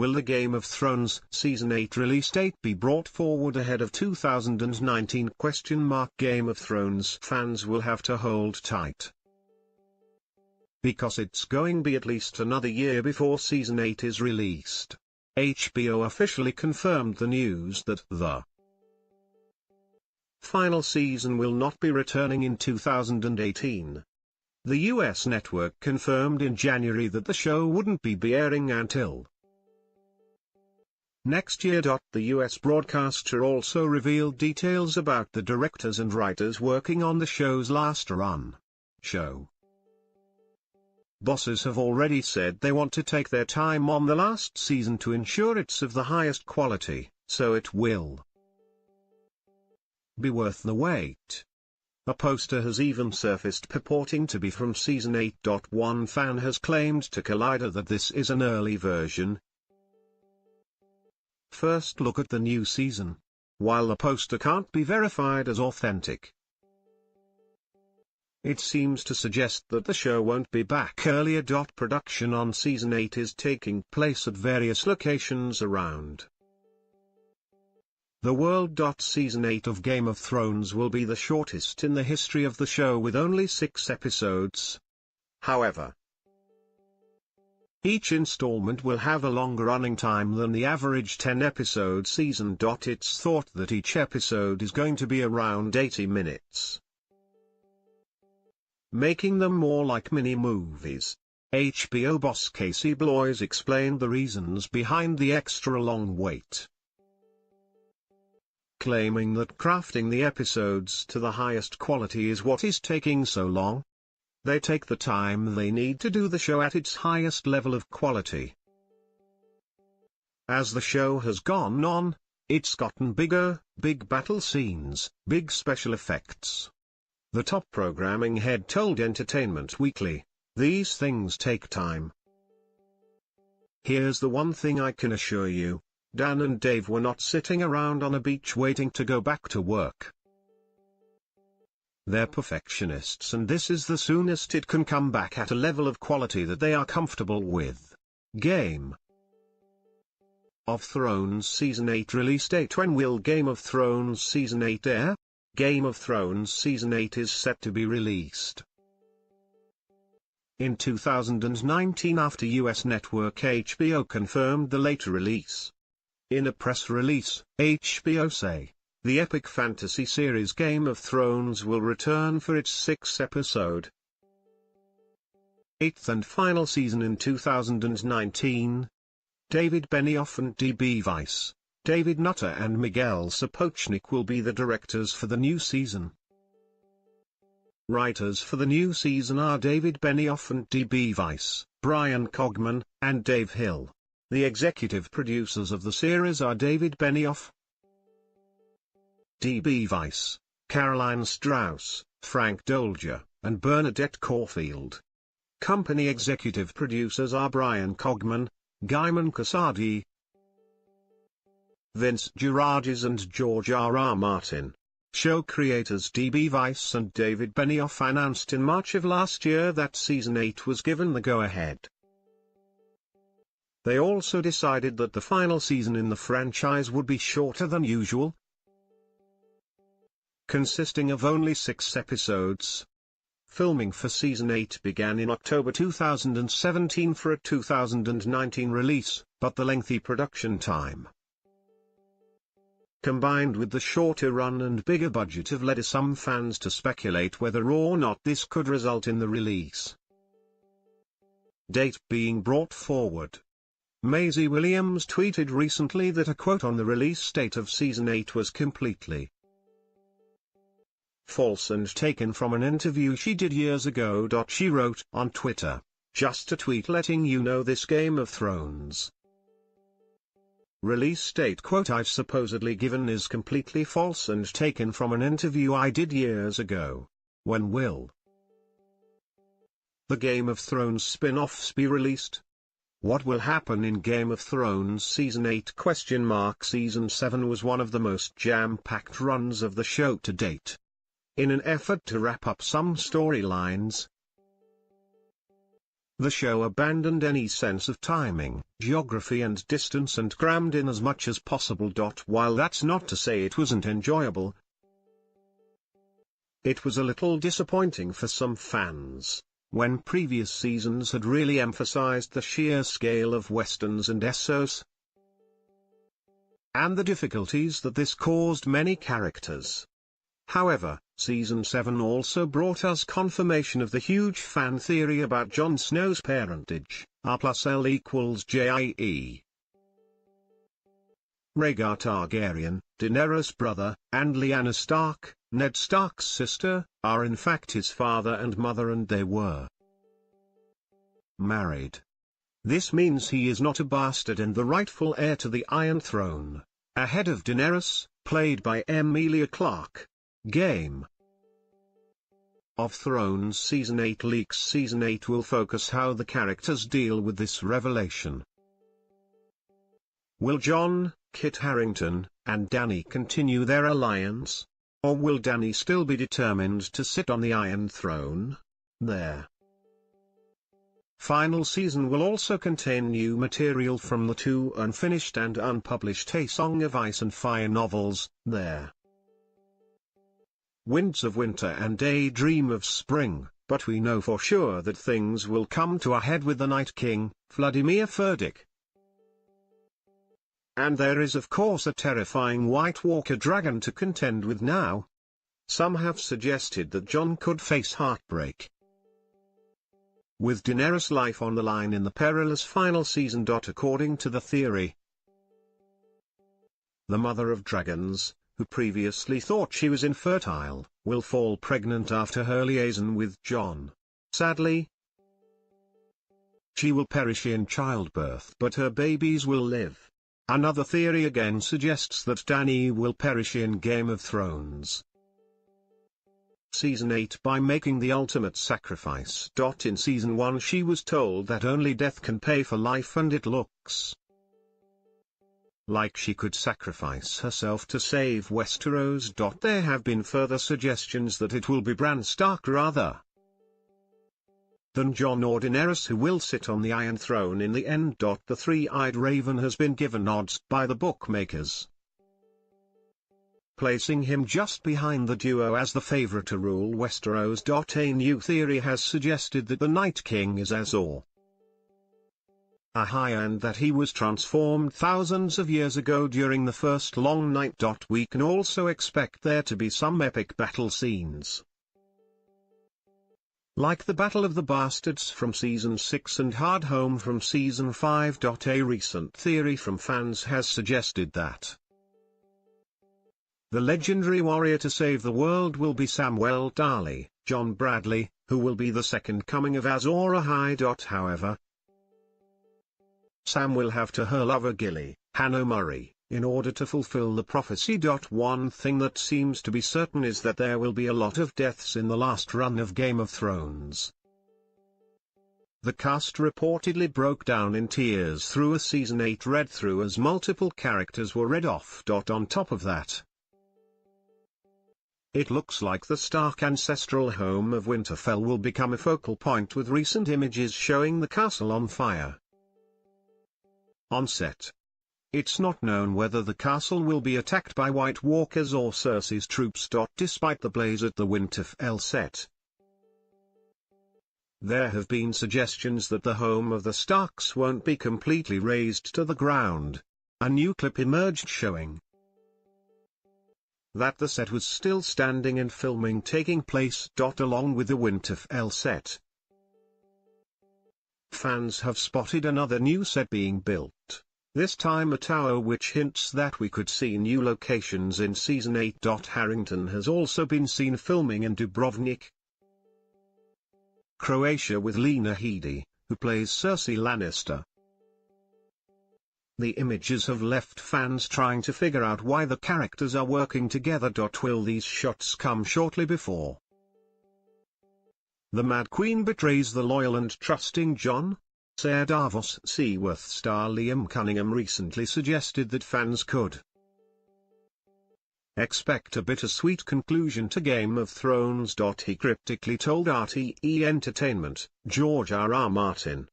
Will the Game of Thrones Season 8 release date be brought forward ahead of 2019? Game of Thrones fans will have to hold tight, because it's going to be at least another year before Season 8 is released. HBO officially confirmed the news that the final season will not be returning in 2018. The US network confirmed in January that the show wouldn't be airing until next year. The US broadcaster also revealed details about the directors and writers working on the show's last run. Show bosses have already said they want to take their time on the last season to ensure it's of the highest quality, so it will be worth the wait. A poster has even surfaced purporting to be from Season 8. One fan has claimed to Collider that this is an early version. First look at the new season. While the poster can't be verified as authentic, it seems to suggest that the show won't be back earlier. Production on Season 8 is taking place at various locations around the world. Season 8 of Game of Thrones will be the shortest in the history of the show with only 6 episodes. However, each installment will have a longer running time than the average 10-episode season. It's thought that each episode is going to be around 80 minutes, making them more like mini-movies. HBO boss Casey Bloys explained the reasons behind the extra long wait, claiming that crafting the episodes to the highest quality is what is taking so long. They take the time they need to do the show at its highest level of quality. As the show has gone on, it's gotten bigger, big battle scenes, big special effects. The top programming head told Entertainment Weekly, "These things take time. Here's the one thing I can assure you. Dan and Dave were not sitting around on a beach waiting to go back to work. They're perfectionists, and this is the soonest it can come back at a level of quality that they are comfortable with." Game of Thrones Season 8 release date. When will Game of Thrones Season 8 air? Game of Thrones Season 8 is set to be released in 2019 after US network HBO confirmed the later release. In a press release, HBO say, the epic fantasy series Game of Thrones will return for its 6th-episode, 8th and final season in 2019. David Benioff and D.B. Weiss, David Nutter and Miguel Sapochnik will be the directors for the new season. Writers for the new season are David Benioff and D.B. Weiss, Brian Cogman, and Dave Hill. The executive producers of the series are David Benioff, D.B. Weiss, Caroline Strauss, Frank Dolger, and Bernadette Caulfield. Company executive producers are Brian Cogman, Gaiman Casadi, Vince Giraudis and George R.R. Martin. Show creators D.B. Weiss and David Benioff announced in March of last year that Season 8 was given the go-ahead. They also decided that the final season in the franchise would be shorter than usual, consisting of only 6 episodes. Filming for Season 8 began in October 2017 for a 2019 release, but the lengthy production time, combined with the shorter run and bigger budget, have led some fans to speculate whether or not this could result in the release date being brought forward. Maisie Williams tweeted recently that a quote on the release date of Season 8 was completely false and taken from an interview she did years ago. She wrote on Twitter, "Just a tweet letting you know this Game of Thrones release date quote I've supposedly given is completely false and taken from an interview I did years ago. When will the Game of Thrones spin-offs be released? What will happen in Game of Thrones Season 8? Season 7 was one of the most jam-packed runs of the show to date. In an effort to wrap up some storylines, The show abandoned any sense of timing, geography and distance and crammed in as much as possible. While that's not to say it wasn't enjoyable, it was a little disappointing for some fans, when previous seasons had really emphasized the sheer scale of westerns and SOs, and the difficulties that this caused many characters. However, Season 7 also brought us confirmation of the huge fan theory about Jon Snow's parentage, R+L=JIE. Rhaegar Targaryen, Daenerys' brother, and Lyanna Stark, Ned Stark's sister, are in fact his father and mother, and they were married. This means he is not a bastard and the rightful heir to the Iron Throne, ahead of Daenerys, played by Emilia Clarke. Game of Thrones Season 8 leaks. Season 8 will focus how the characters deal with this revelation. Will Jon, Kit Harington, and Dany continue their alliance? Or will Dany still be determined to sit on the Iron Throne? Their final season will also contain new material from the two unfinished and unpublished A Song of Ice and Fire novels, their Winds of Winter and Daydream of Spring, but we know for sure that things will come to a head with the Night King, Vladimir Furdik. And there is of course a terrifying White Walker dragon to contend with now. Some have suggested that Jon could face heartbreak, with Daenerys' life on the line in the perilous final season. According to the theory, the mother of dragons, who previously thought she was infertile, will fall pregnant after her liaison with Jon. Sadly, she will perish in childbirth, but her babies will live. Another theory again suggests that Dany will perish in Game of Thrones Season 8 by making the ultimate sacrifice. In Season 1 she was told that only death can pay for life, and it looks like she could sacrifice herself to save Westeros. There have been further suggestions that it will be Bran Stark rather than Jon or Daenerys who will sit on the Iron Throne in the end. The three-eyed raven has been given odds by the bookmakers, placing him just behind the duo as the favorite to rule Westeros. A new theory has suggested that the Night King is Azor Ahai, and that he was transformed thousands of years ago during the first long night. We can also expect there to be some epic battle scenes, like the Battle of the Bastards from Season 6 and Hardhome from Season 5. A recent theory from fans has suggested that the legendary warrior to save the world will be Samwell Tarly, John Bradley, who will be the second coming of Azor Ahai. However, Sam will have to her lover Gilly, Hannah Murray, in order to fulfill the prophecy. One thing that seems to be certain is that there will be a lot of deaths in the last run of Game of Thrones. The cast reportedly broke down in tears through a Season 8 read-through as multiple characters were read off. On top of that, it looks like the Stark ancestral home of Winterfell will become a focal point, with recent images showing the castle on fire on set. It's not known whether the castle will be attacked by White Walkers or Cersei's troops. Despite the blaze at the Winterfell set, there have been suggestions that the home of the Starks won't be completely razed to the ground. A new clip emerged showing that the set was still standing and filming taking place. Along with the Winterfell set, fans have spotted another new set being built, this time a tower, which hints that we could see new locations in Season 8. Harington has also been seen filming in Dubrovnik, Croatia, with Lena Headey, who plays Cersei Lannister. The images have left fans trying to figure out why the characters are working together. Will these shots come shortly before the Mad Queen betrays the loyal and trusting Jon? Sir Davos Seaworth star Liam Cunningham recently suggested that fans could expect a bittersweet conclusion to Game of Thrones. He cryptically told RTE Entertainment, George R.R. Martin,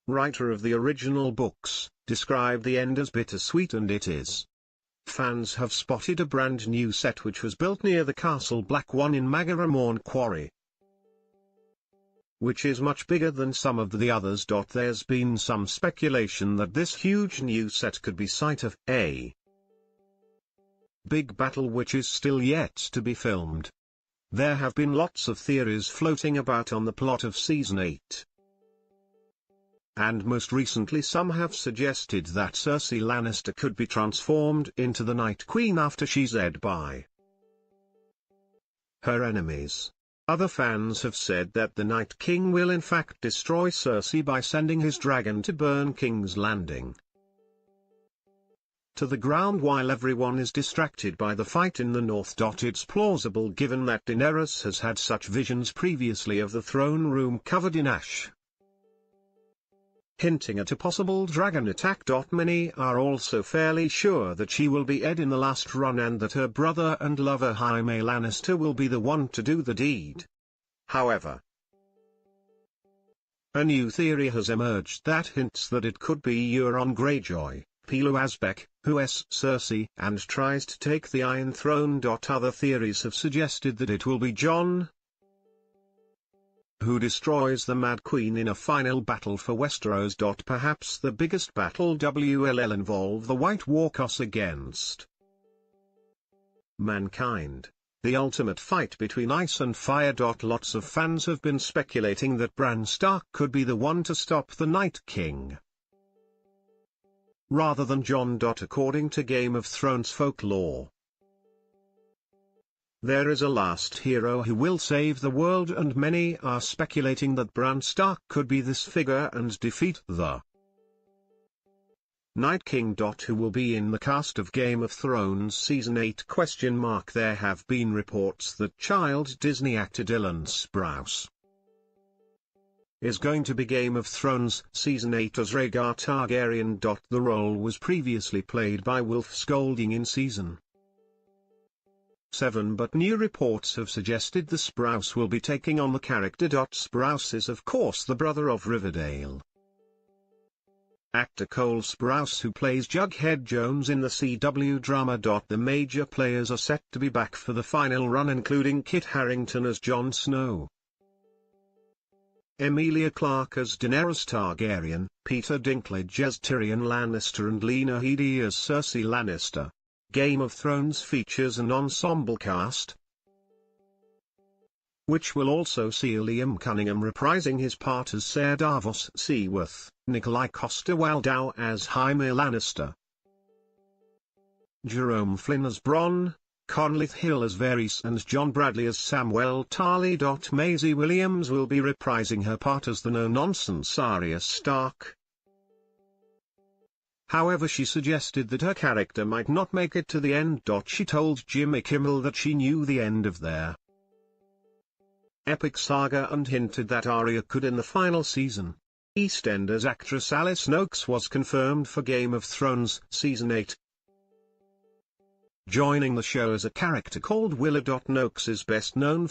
writer of the original books, described the end as bittersweet, and it is. Fans have spotted a brand new set which was built near the Castle Black One in Magaramorn Quarry, which is much bigger than some of the others. There's been some speculation that this huge new set could be site of a big battle which is still yet to be filmed. There have been lots of theories floating about on the plot of Season 8. And most recently some have suggested that Cersei Lannister could be transformed into the Night Queen after she's led by her enemies. Other fans have said that the Night King will in fact destroy Cersei by sending his dragon to burn King's Landing to the ground while everyone is distracted by the fight in the north. It's plausible given that Daenerys has had such visions previously of the throne room covered in ash, hinting at a possible dragon attack. Many are also fairly sure that she will be dead in the last run and that her brother and lover Jaime Lannister will be the one to do the deed. However, a new theory has emerged that hints that it could be Euron Greyjoy, Pilo Asbeck, who is Cersei and tries to take the Iron Throne. Other theories have suggested that it will be Jon who destroys the Mad Queen in a final battle for Westeros. Perhaps the biggest battle will involve the White Walkers against mankind, the ultimate fight between ice and fire. Lots of fans have been speculating that Bran Stark could be the one to stop the Night King, rather than Jon. According to Game of Thrones folklore, there is a last hero who will save the world, and many are speculating that Bran Stark could be this figure and defeat the Night King. Who will be in the cast of Game of Thrones Season 8? There have been reports that child Disney actor Dylan Sprouse is going to be Game of Thrones Season 8 as Rhaegar Targaryen. The role was previously played by Wolf Scolding in Season 7, but new reports have suggested the Sprouse will be taking on the character. Sprouse is of course the brother of Riverdale actor Cole Sprouse, who plays Jughead Jones in the CW drama. The major players are set to be back for the final run, including Kit Harington as Jon Snow, Emilia Clarke as Daenerys Targaryen, Peter Dinklage as Tyrion Lannister and Lena Headey as Cersei Lannister. Game of Thrones features an ensemble cast, which will also see Liam Cunningham reprising his part as Ser Davos Seaworth, Nikolai Coster-Waldau as Jaime Lannister, Jerome Flynn as Bronn, Conleth Hill as Varys and John Bradley as Samwell Tarly. Maisie Williams will be reprising her part as the no-nonsense Arya Stark. However, she suggested that her character might not make it to the end. She told Jimmy Kimmel that she knew the end of their epic saga and hinted that Arya could in the final season. EastEnders actress Alice Noakes was confirmed for Game of Thrones Season 8, joining the show as a character called Willa. Noakes is best known